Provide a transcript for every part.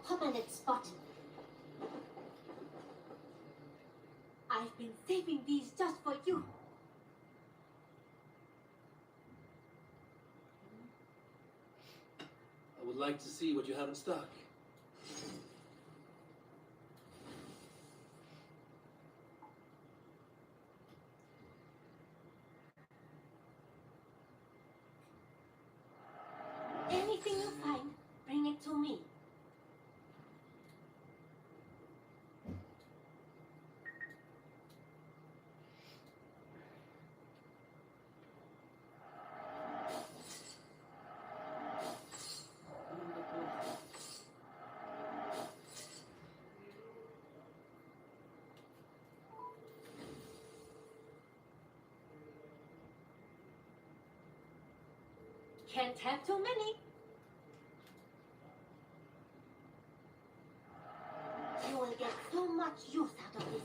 permanent spot. I've been saving these just for you. I would like to see what you have in stock. Anything you find, bring it to me. Can't have too many. You will get so much use out of this.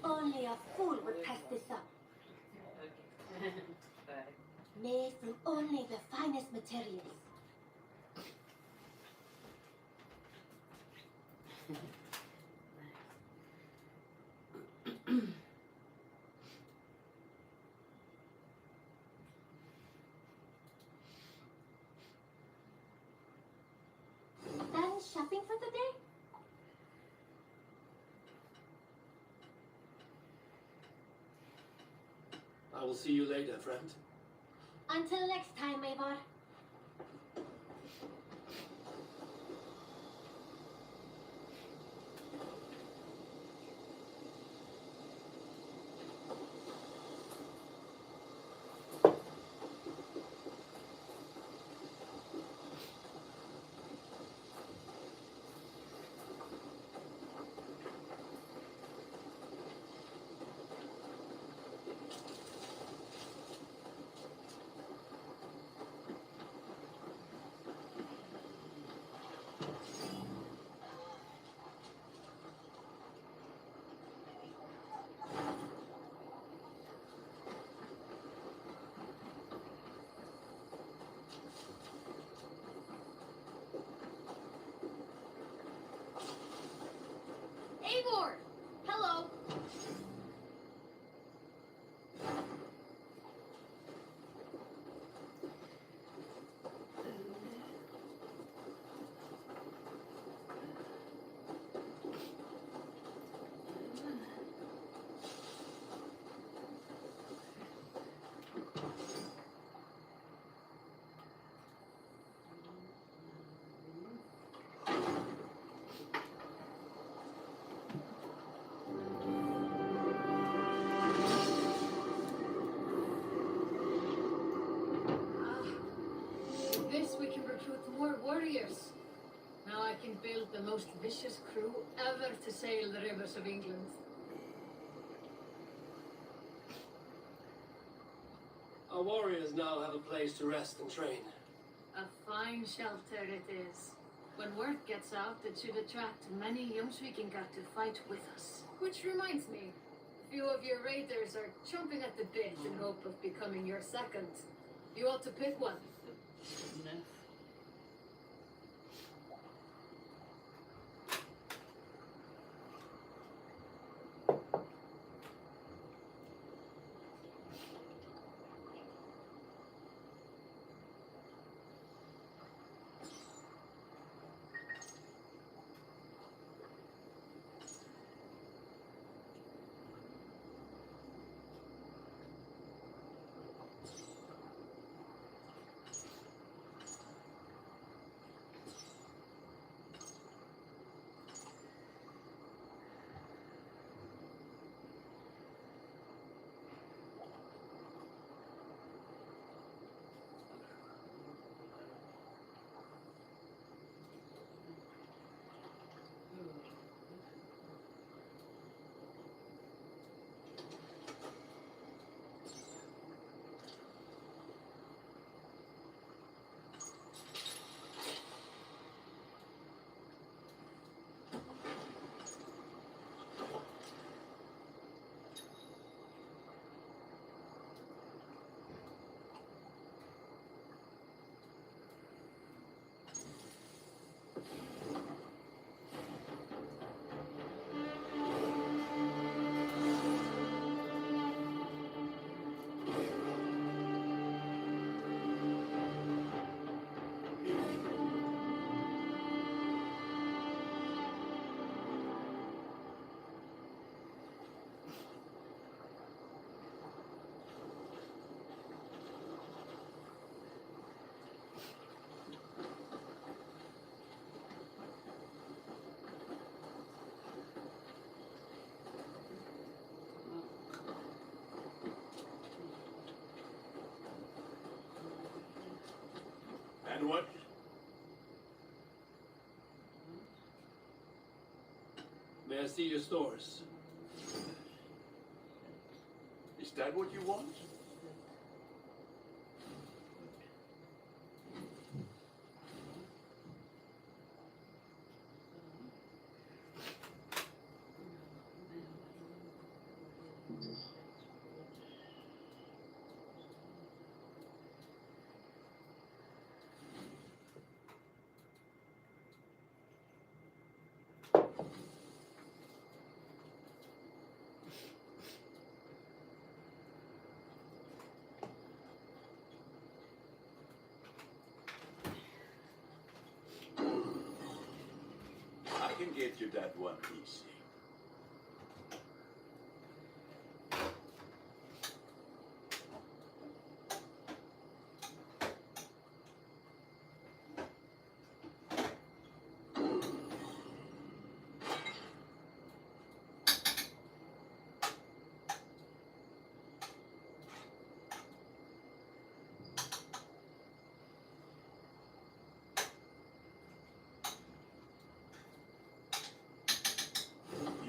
Only a fool would pass this up. Made from only the finest materials. Done shopping for the day? I will see you later, friend. Until next time, Eivor. Eivor! Hello! With this, we can recruit more warriors. Now I can build the most vicious crew ever to sail the rivers of England. Our warriors now have a place to rest and train. A fine shelter it is. When word gets out, it should attract many Jomsvikingar to fight with us. Which reminds me, a few of your raiders are chomping at the bit in hope of becoming your second. You ought to pick one. And what? May I see your stores? Is that what you want? I can get you that one easy.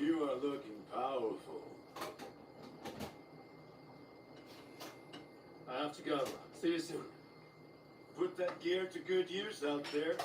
You are looking powerful. I have to go. See you soon. Put that gear to good use out there.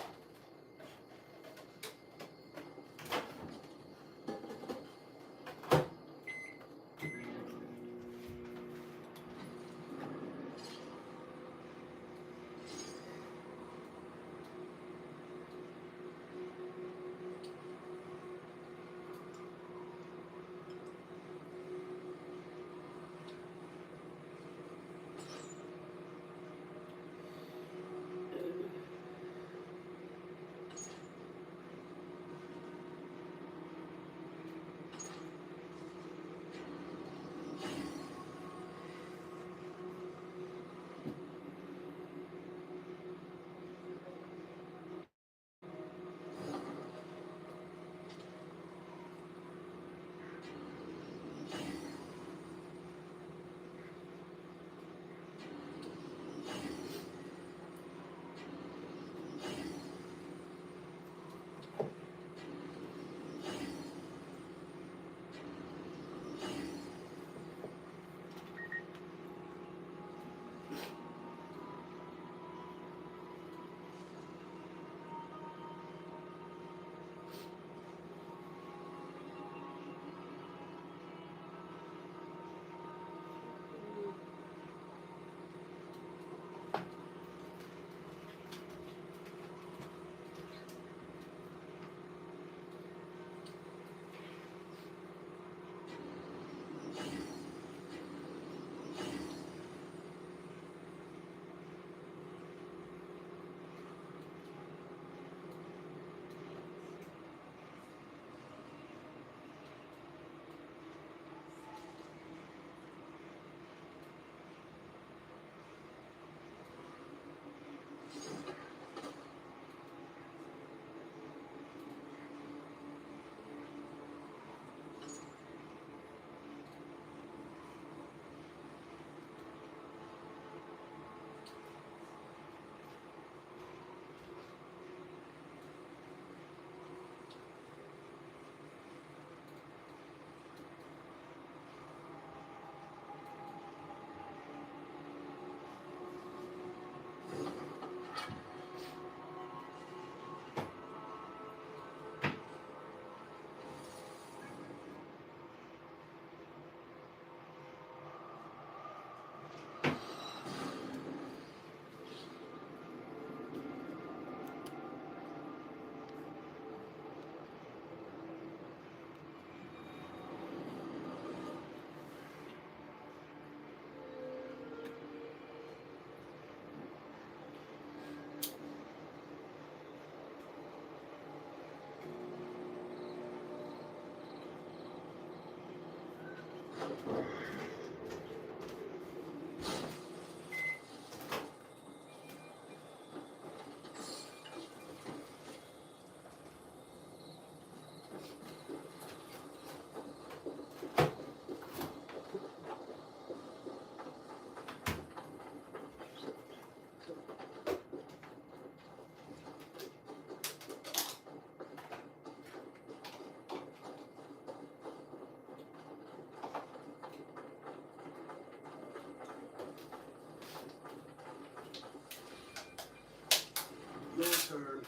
No turn.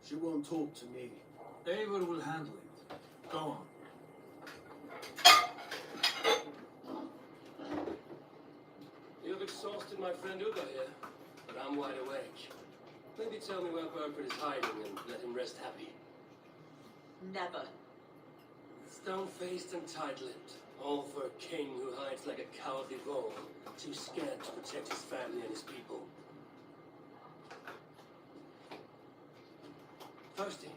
She won't talk to me. Eivor will handle it. Go on. You have exhausted my friend Uga here, but I'm wide awake. Maybe tell me where Burford is hiding and let him rest happy. Never. Stone-faced and tight-lipped, all for a king who hides like a cowardly vole, too scared to protect his family and his people. Thirsty?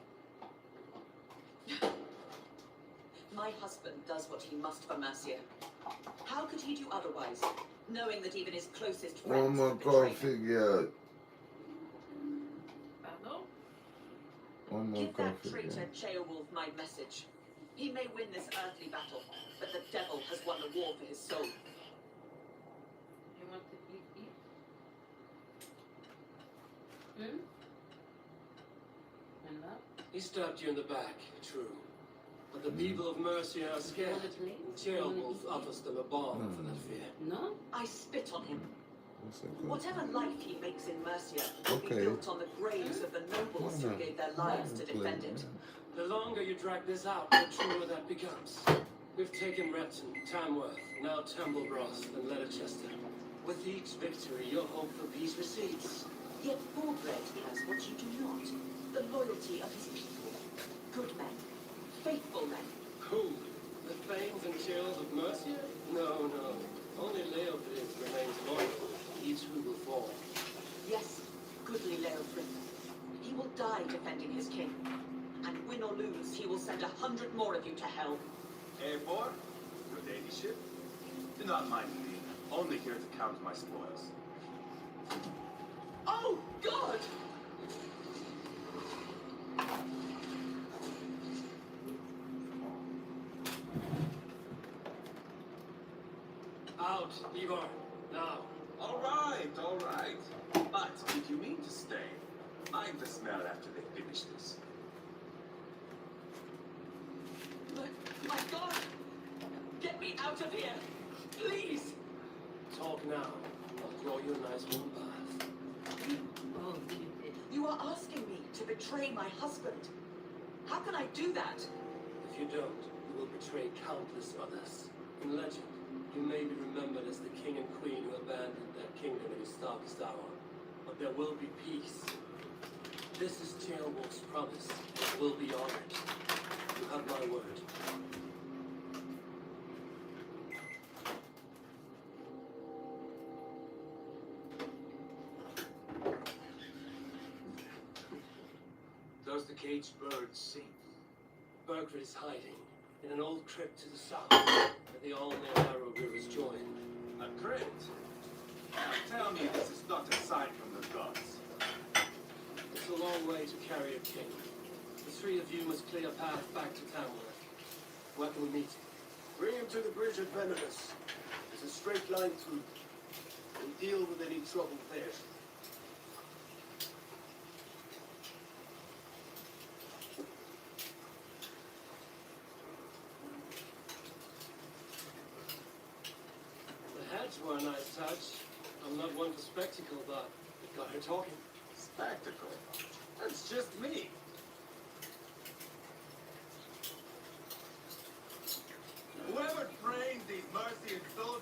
My husband does what he must for Mercia. How could he do otherwise, knowing that even his closest friends One have more betrayed him? coffee, girl. Pardon? One more Give that coffee, traitor girl. Ceolwulf my message. He may win this earthly battle, but the devil has won the war for his soul. You want to eat? And what? He stabbed you in the back, true. But the people of Mercia are scared, and Ceolwulf offers them a balm for that fear. No? I spit on him. That's a good. Whatever life he makes in Mercia will be Okay. built on the graves of the nobles who gave their lives to defend it. The longer you drag this out, the truer that becomes. We've taken Repton, Tamworth, now Templebroth, and Leicester. With each victory, your hope for peace recedes. Yet Baldred has what you do not. The loyalty of his people. Good men. Faithful men. Who? The Thanes and Chills of Mercia? No, no. Only Leofrid remains loyal. He too will fall. Yes, goodly Leofrid. He will die defending his king. And win or lose, he will send 100 more of you to hell. Eivor, your ladyship, do not mind me. Only here to count my spoils. Oh, God! Out, Ivar, now. All right, all right. But if you mean to stay, mind the smell after they finish this. My God! Get me out of here! Please! Talk now. I'll draw you a nice warm bath. Oh, you did. You are asking me to betray my husband. How can I do that? If you don't, you will betray countless others. In legend, you may be remembered as the king and queen who abandoned their kingdom in its darkest hour. But there will be peace. This is Ceolwulf's promise. It will be honored. You have my word. Does the caged bird sing? Burgred is hiding in an old crypt to the south, where the Almere rivers join. A crypt? Now tell me this is not a sign from the gods. It's a long way to carry a king. The three of you must clear a path back to Tamworth. Where can we meet? Bring him to the bridge at Venemus. There's a straight line through. We'll deal with any trouble there. The heads were a nice touch. I'm not one for spectacle, but it got her talking. Spectacle? That's just me. Whoever trained these Mercian soldiers.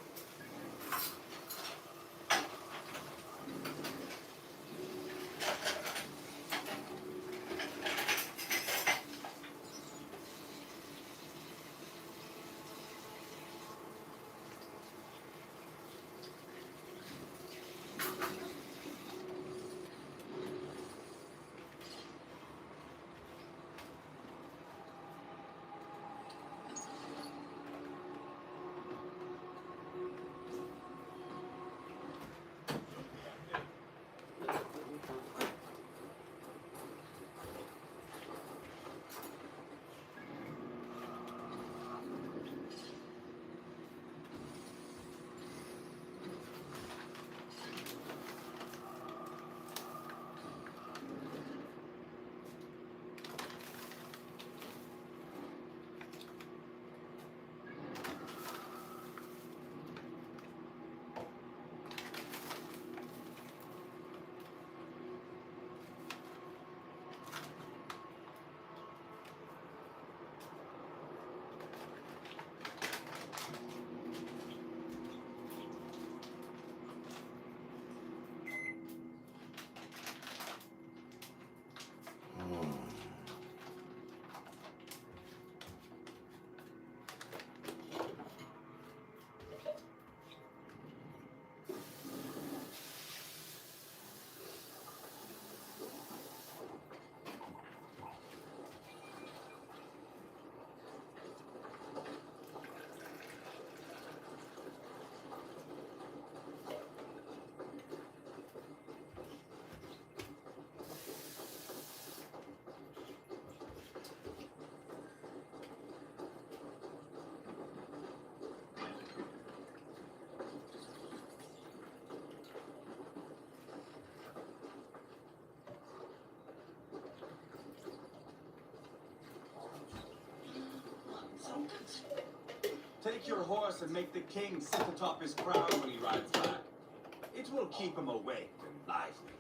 Take your horse and make the king sit atop his crown when he rides back. It will keep him awake and lively.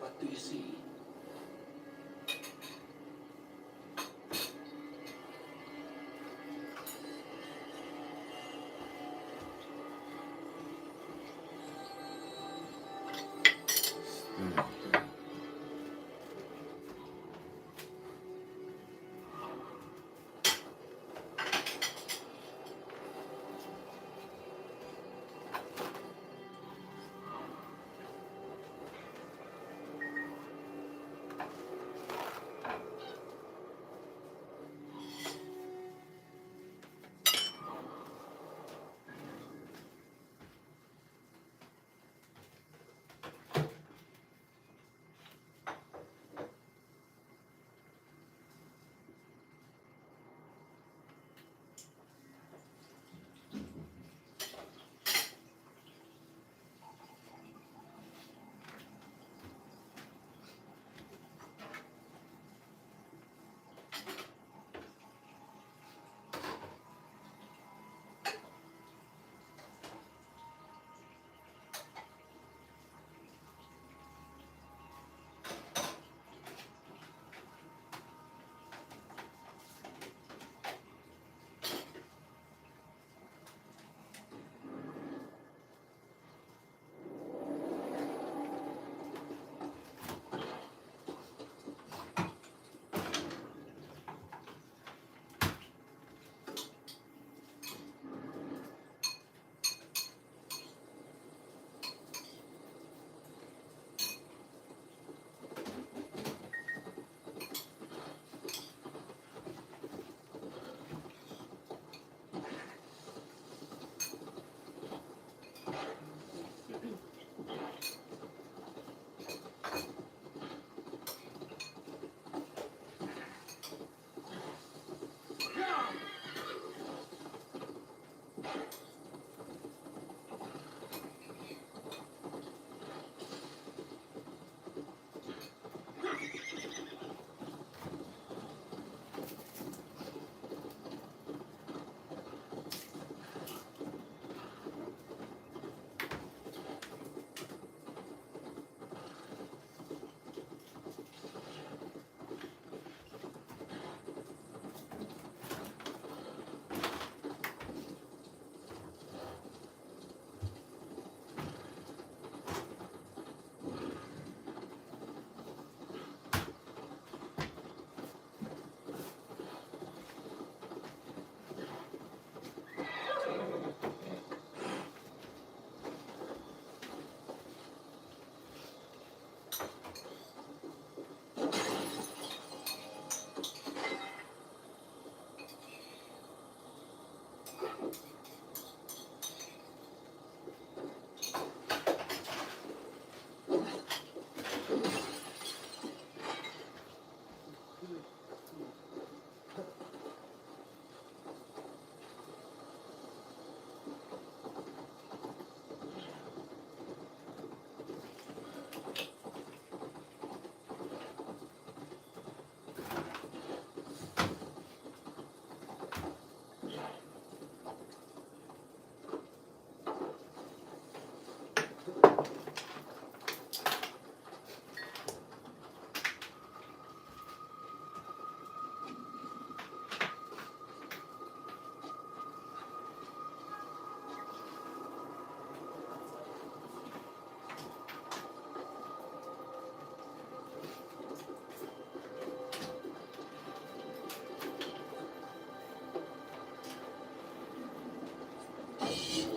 What do you see? Merci.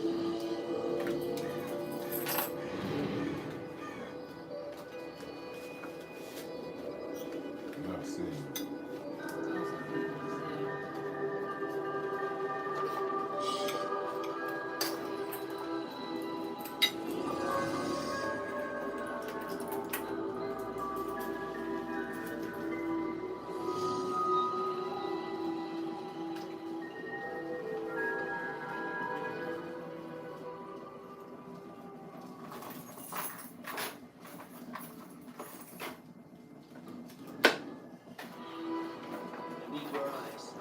I need your eyes.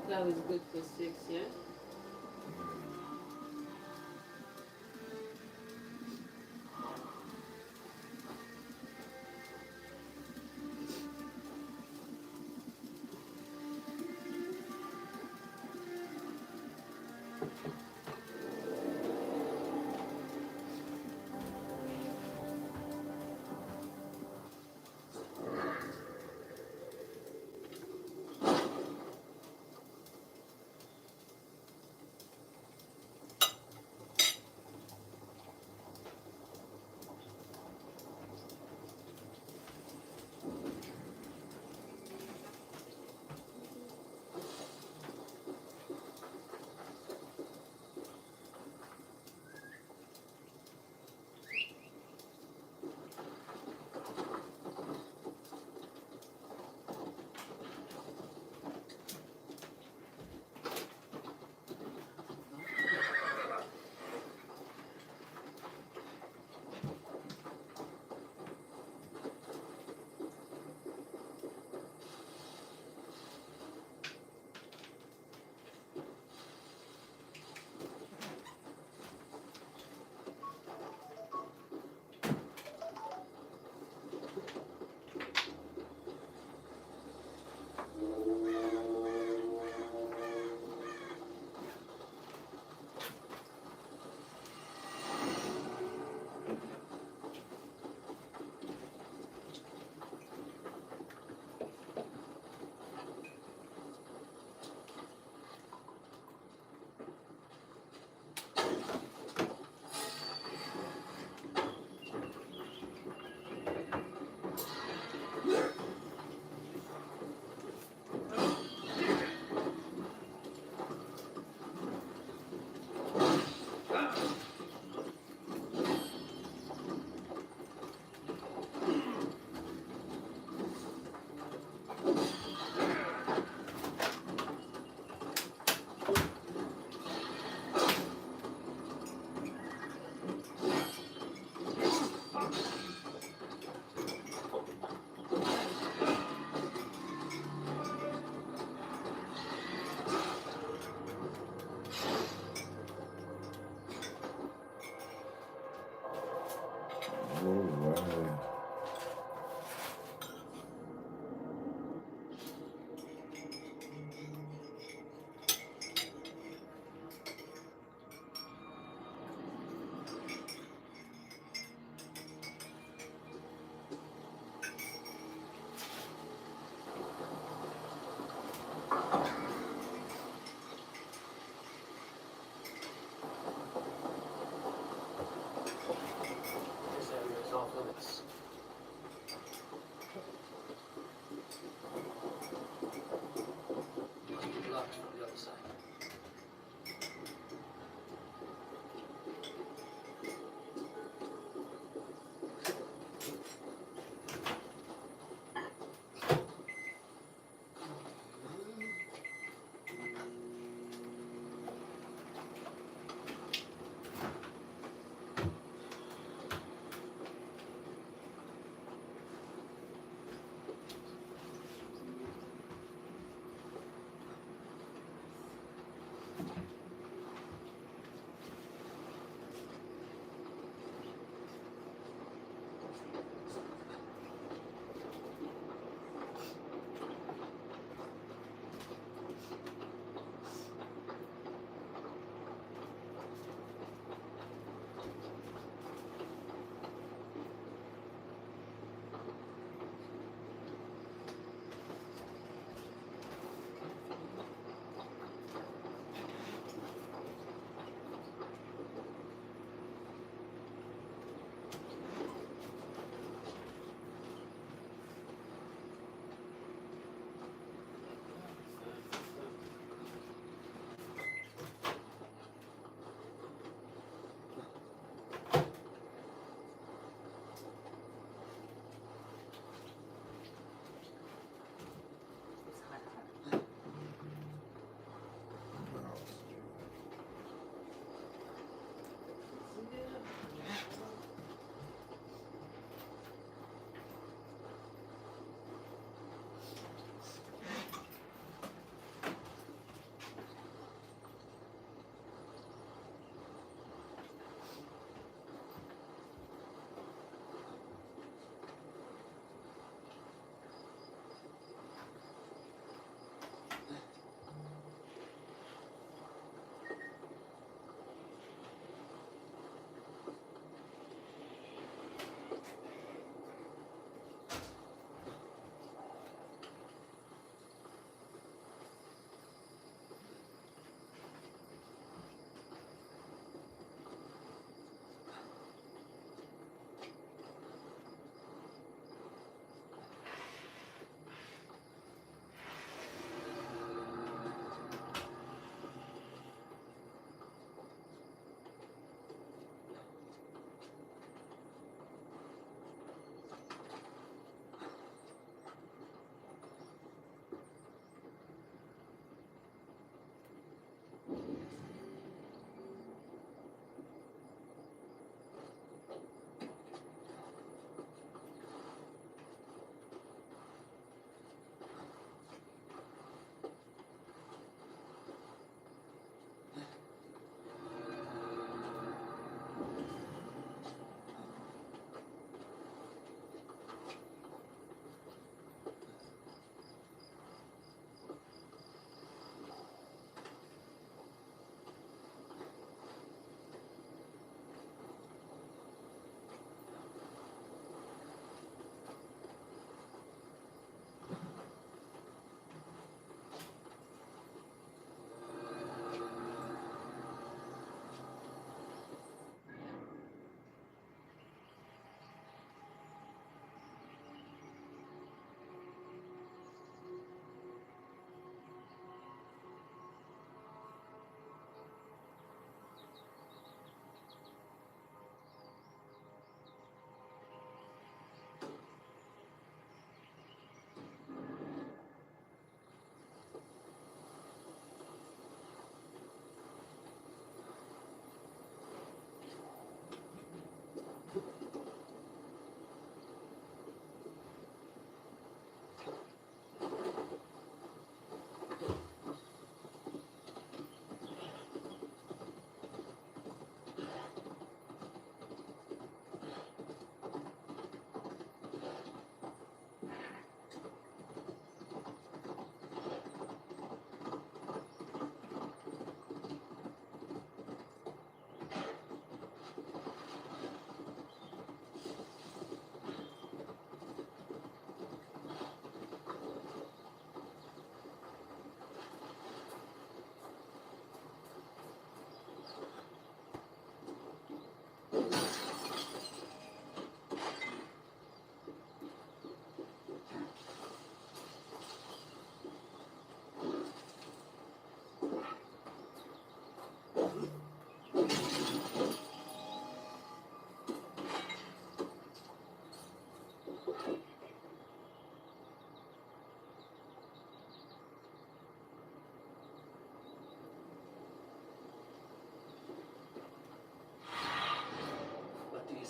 That was good for 6, yeah?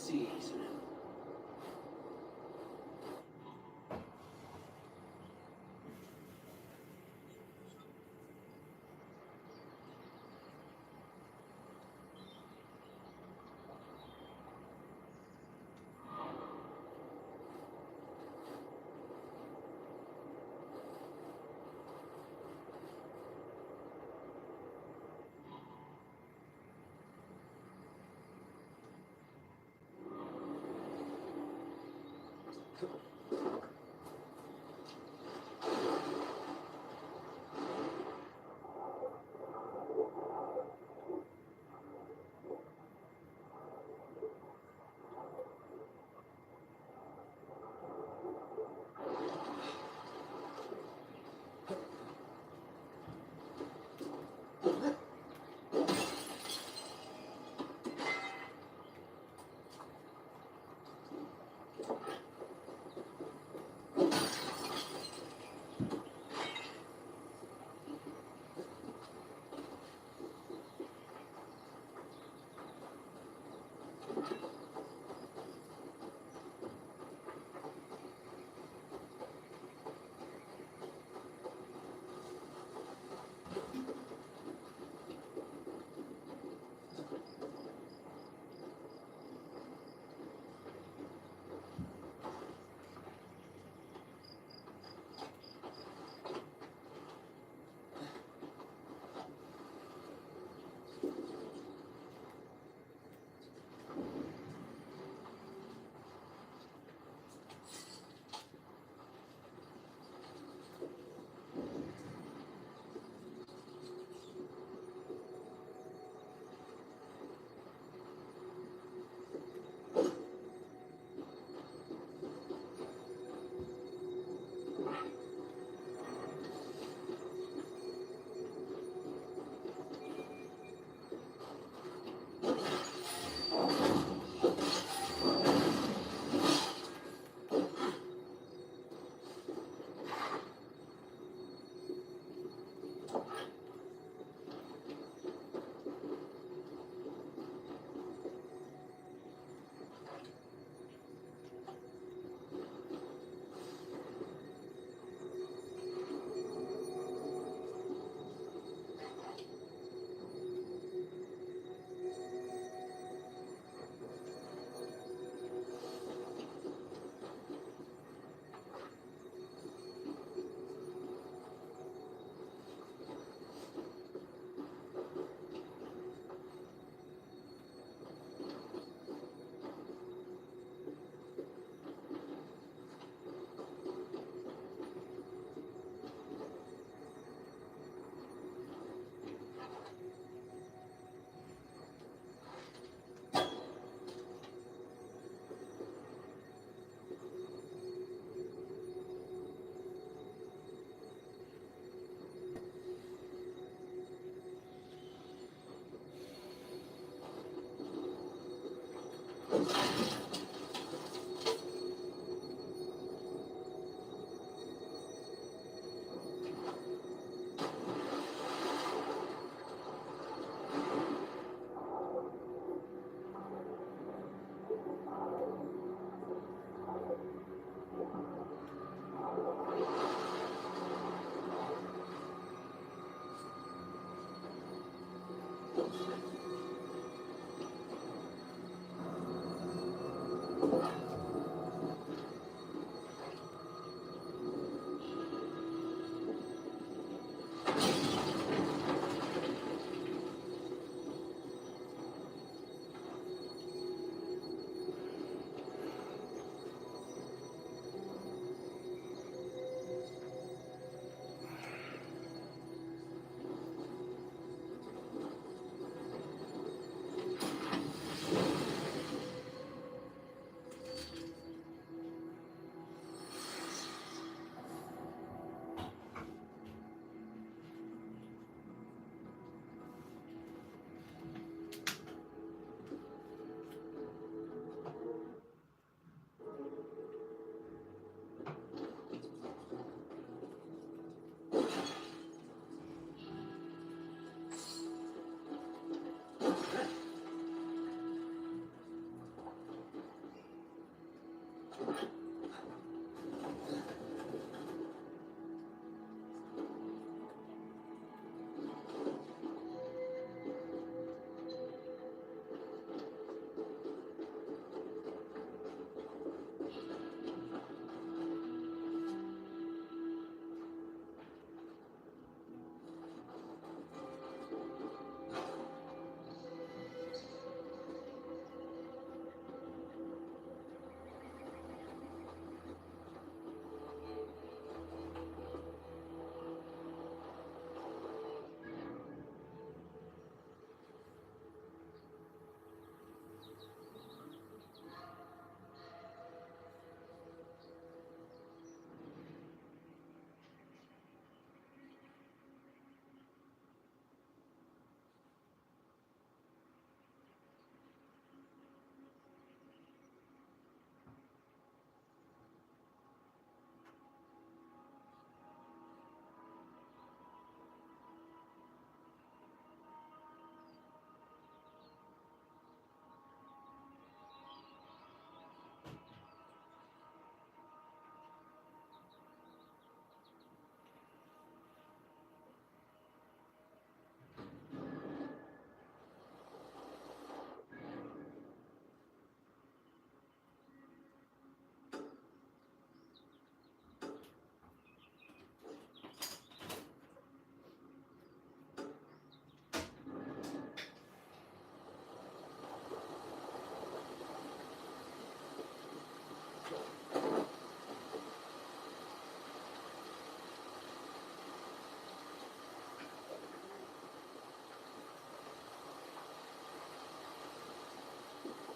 season.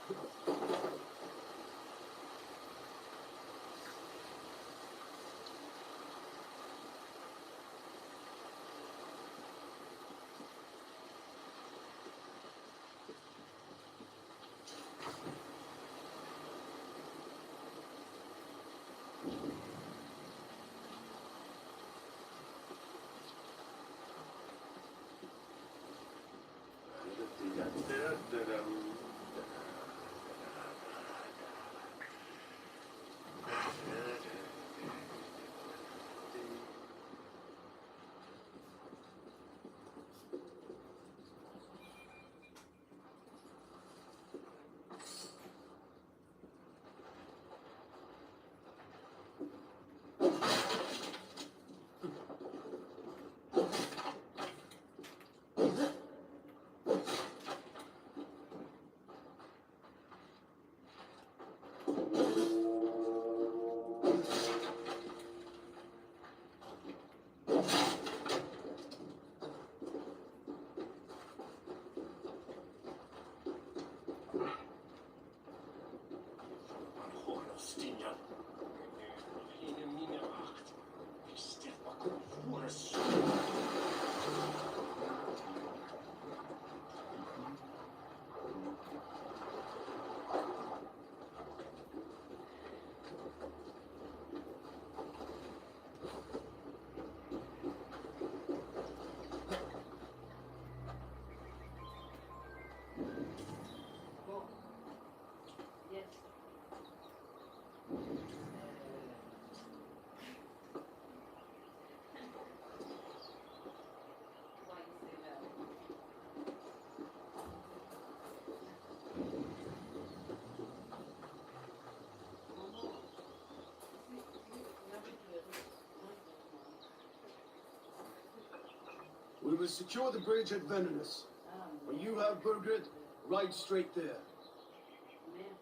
Bon. Yes. Why you say that? We will secure the bridge at Venonus. When you have Burgred, ride straight there. Merde.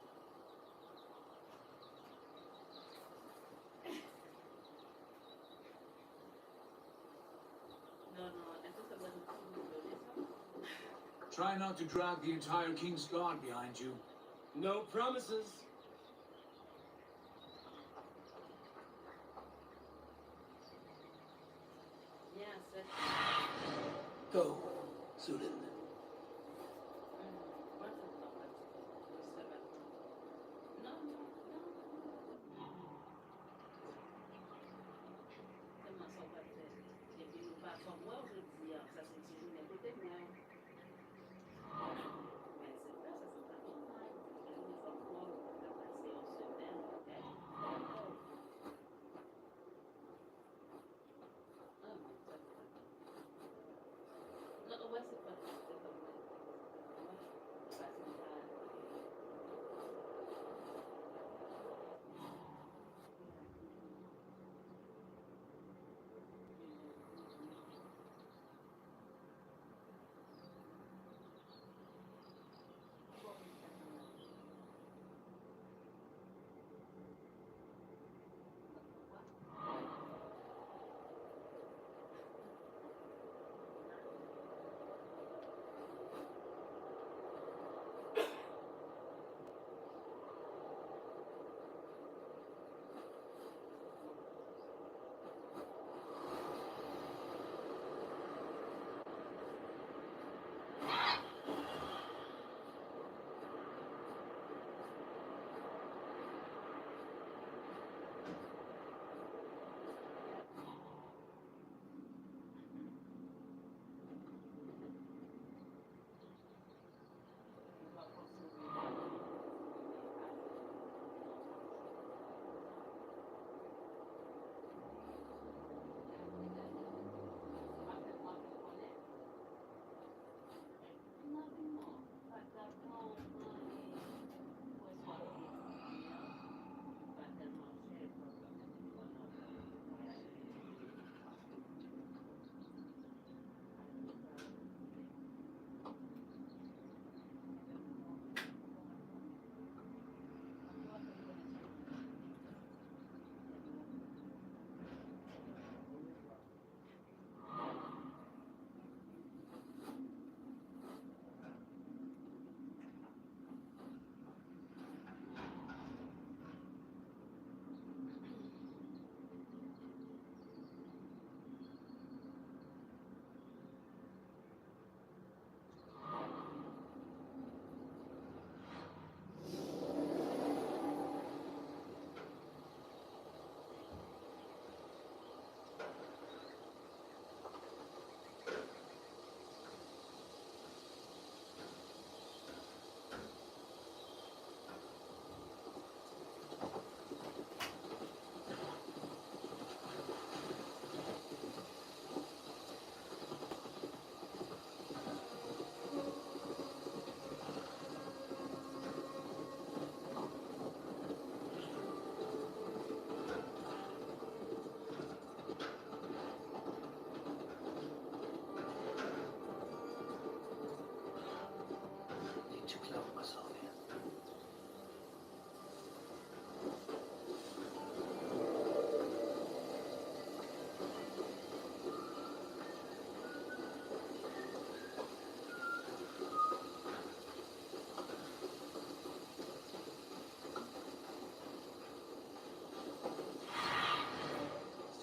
Non, non, est-ce que ça va nous donner ça? Try not to drag the entire King's Guard behind you. No promises. Bien, c'est... Go, Zulin. Moi, ça me tente pas de ça va. Non, non, non. Tellement ça va faire. Et puis, nous passons moi aujourd'hui, hein. Ça c'est une journée peut-être, mais... Mais c'est pas, ça c'est pas tout. Je ne sais pas quoi.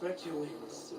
Spread your wings.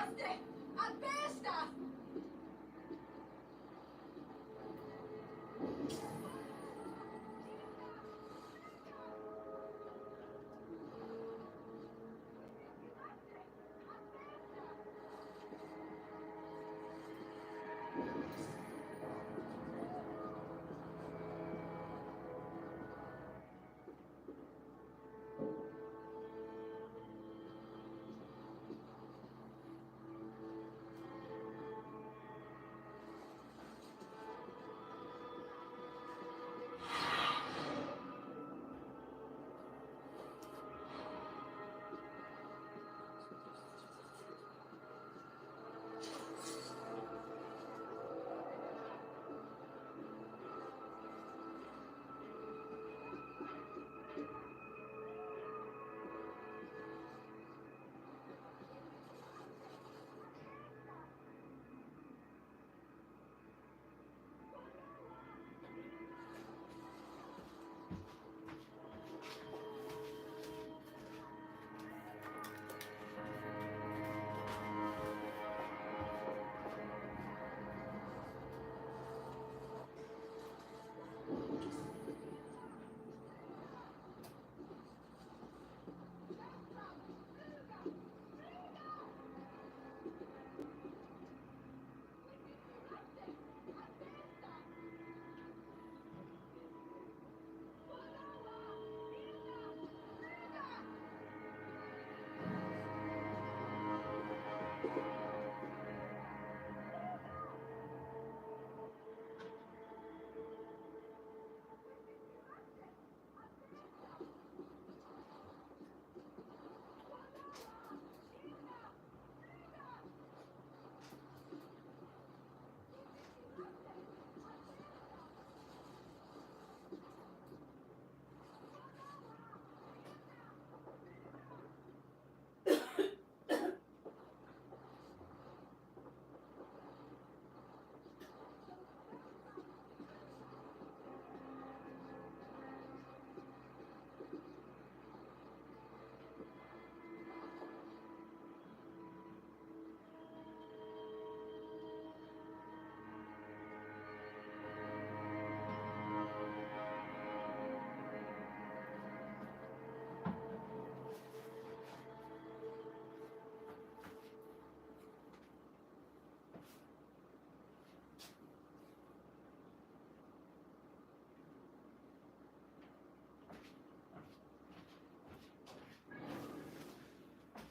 Rimaste a testa!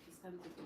It's time to get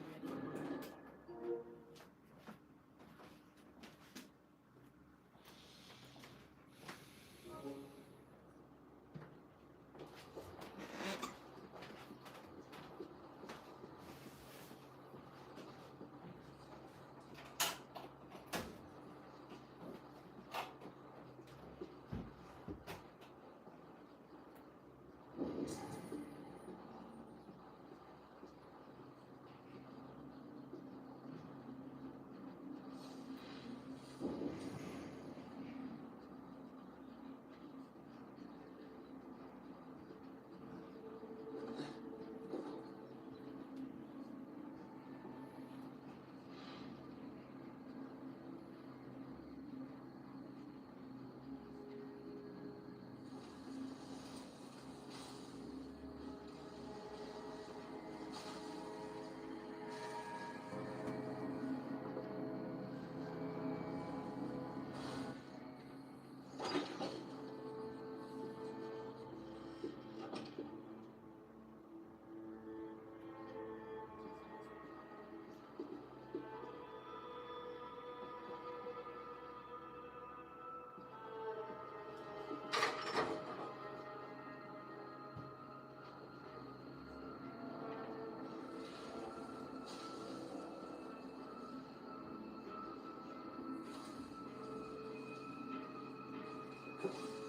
ready.